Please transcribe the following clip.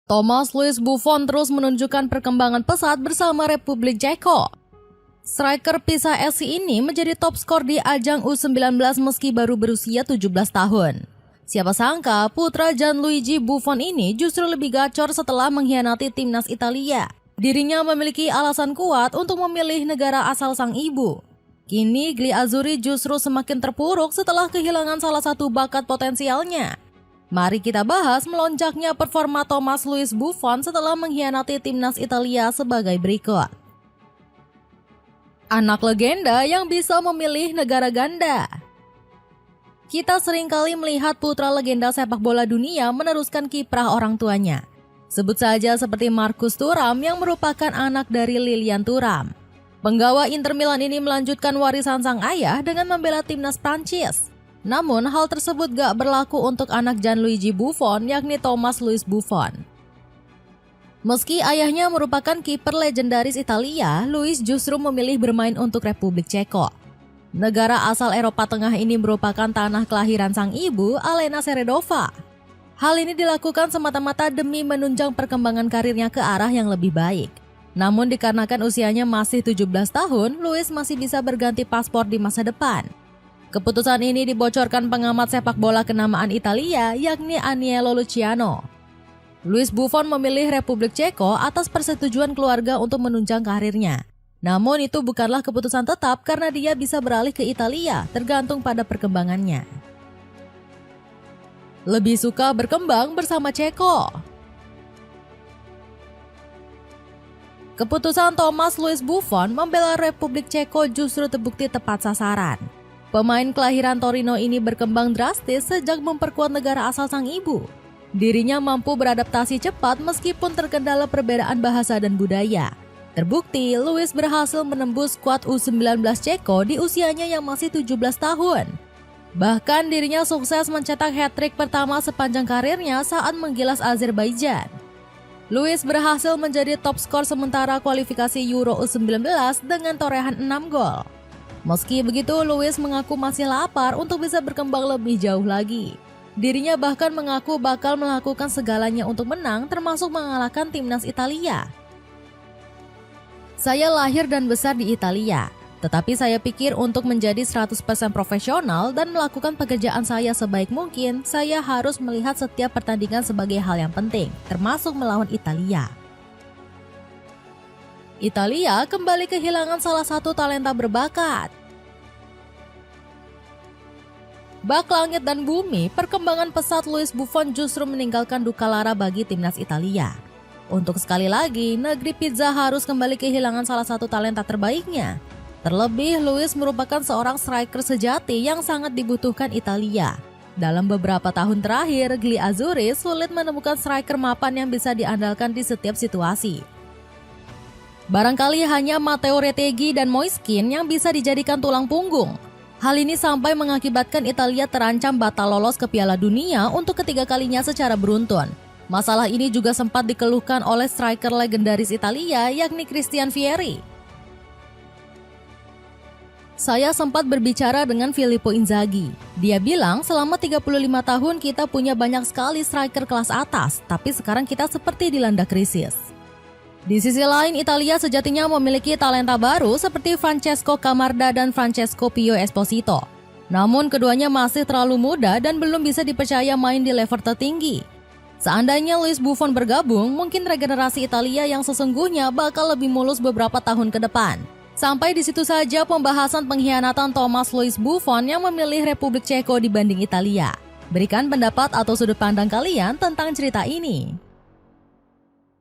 Thomas Louis Buffon terus menunjukkan perkembangan pesat bersama Republik Ceko. Striker PSG ini menjadi top skor di ajang U19 meski baru berusia 17 tahun. Siapa sangka putra Gianluigi Buffon ini justru lebih gacor setelah mengkhianati timnas Italia. Dirinya memiliki alasan kuat untuk memilih negara asal sang ibu. Kini Gli Azzurri justru semakin terpuruk setelah kehilangan salah satu bakat potensialnya. Mari kita bahas melonjaknya performa Thomas Louis Buffon setelah mengkhianati timnas Italia sebagai berikut. Anak legenda yang bisa memilih negara ganda. Kita seringkali melihat putra legenda sepak bola dunia meneruskan kiprah orang tuanya. Sebut saja seperti Marcus Thuram yang merupakan anak dari Lilian Thuram. Penggawa Inter Milan ini melanjutkan warisan sang ayah dengan membela timnas Prancis. Namun hal tersebut gak berlaku untuk anak Gianluigi Buffon yakni Thomas Louis Buffon. Meski ayahnya merupakan kiper legendaris Italia, Louis justru memilih bermain untuk Republik Ceko. Negara asal Eropa Tengah ini merupakan tanah kelahiran sang ibu, Alena Seredova. Hal ini dilakukan semata-mata demi menunjang perkembangan karirnya ke arah yang lebih baik. Namun dikarenakan usianya masih 17 tahun, Louis masih bisa berganti paspor di masa depan. Keputusan ini dibocorkan pengamat sepak bola kenamaan Italia yakni Aniello Luciano. Louis Buffon memilih Republik Ceko atas persetujuan keluarga untuk menunjang karirnya. Namun itu bukanlah keputusan tetap karena dia bisa beralih ke Italia tergantung pada perkembangannya. Lebih suka berkembang bersama Ceko. Keputusan Thomas Louis Buffon membela Republik Ceko justru terbukti tepat sasaran. Pemain kelahiran Torino ini berkembang drastis sejak memperkuat negara asal sang ibu. Dirinya mampu beradaptasi cepat meskipun terkendala perbedaan bahasa dan budaya. Terbukti, Louis berhasil menembus skuad U19 Ceko di usianya yang masih 17 tahun. Bahkan dirinya sukses mencetak hat-trick pertama sepanjang karirnya saat menggilas Azerbaijan. Louis berhasil menjadi top skor sementara kualifikasi Euro U19 dengan torehan 6 gol. Meski begitu, Louis mengaku masih lapar untuk bisa berkembang lebih jauh lagi. Dirinya bahkan mengaku bakal melakukan segalanya untuk menang, termasuk mengalahkan timnas Italia. Saya lahir dan besar di Italia, tetapi saya pikir untuk menjadi 100% profesional dan melakukan pekerjaan saya sebaik mungkin, saya harus melihat setiap pertandingan sebagai hal yang penting, termasuk melawan Italia. Italia kembali kehilangan salah satu talenta berbakat. Bak langit dan bumi, perkembangan pesat Louis Buffon justru meninggalkan duka lara bagi timnas Italia. Untuk sekali lagi, negeri pizza harus kembali kehilangan salah satu talenta terbaiknya. Terlebih, Louis merupakan seorang striker sejati yang sangat dibutuhkan Italia. Dalam beberapa tahun terakhir, Gli Azzurri sulit menemukan striker mapan yang bisa diandalkan di setiap situasi. Barangkali hanya Matteo Retegui dan Moiskin yang bisa dijadikan tulang punggung. Hal ini sampai mengakibatkan Italia terancam batal lolos ke Piala Dunia untuk ketiga kalinya secara beruntun. Masalah ini juga sempat dikeluhkan oleh striker legendaris Italia yakni Christian Vieri. Saya sempat berbicara dengan Filippo Inzaghi. Dia bilang selama 35 tahun kita punya banyak sekali striker kelas atas, tapi sekarang kita seperti dilanda krisis. Di sisi lain, Italia sejatinya memiliki talenta baru seperti Francesco Camarda dan Francesco Pio Esposito. Namun keduanya masih terlalu muda dan belum bisa dipercaya main di level tertinggi. Seandainya Louis Buffon bergabung, mungkin regenerasi Italia yang sesungguhnya bakal lebih mulus beberapa tahun ke depan. Sampai di situ saja pembahasan pengkhianatan Thomas Louis Buffon yang memilih Republik Ceko dibanding Italia. Berikan pendapat atau sudut pandang kalian tentang cerita ini.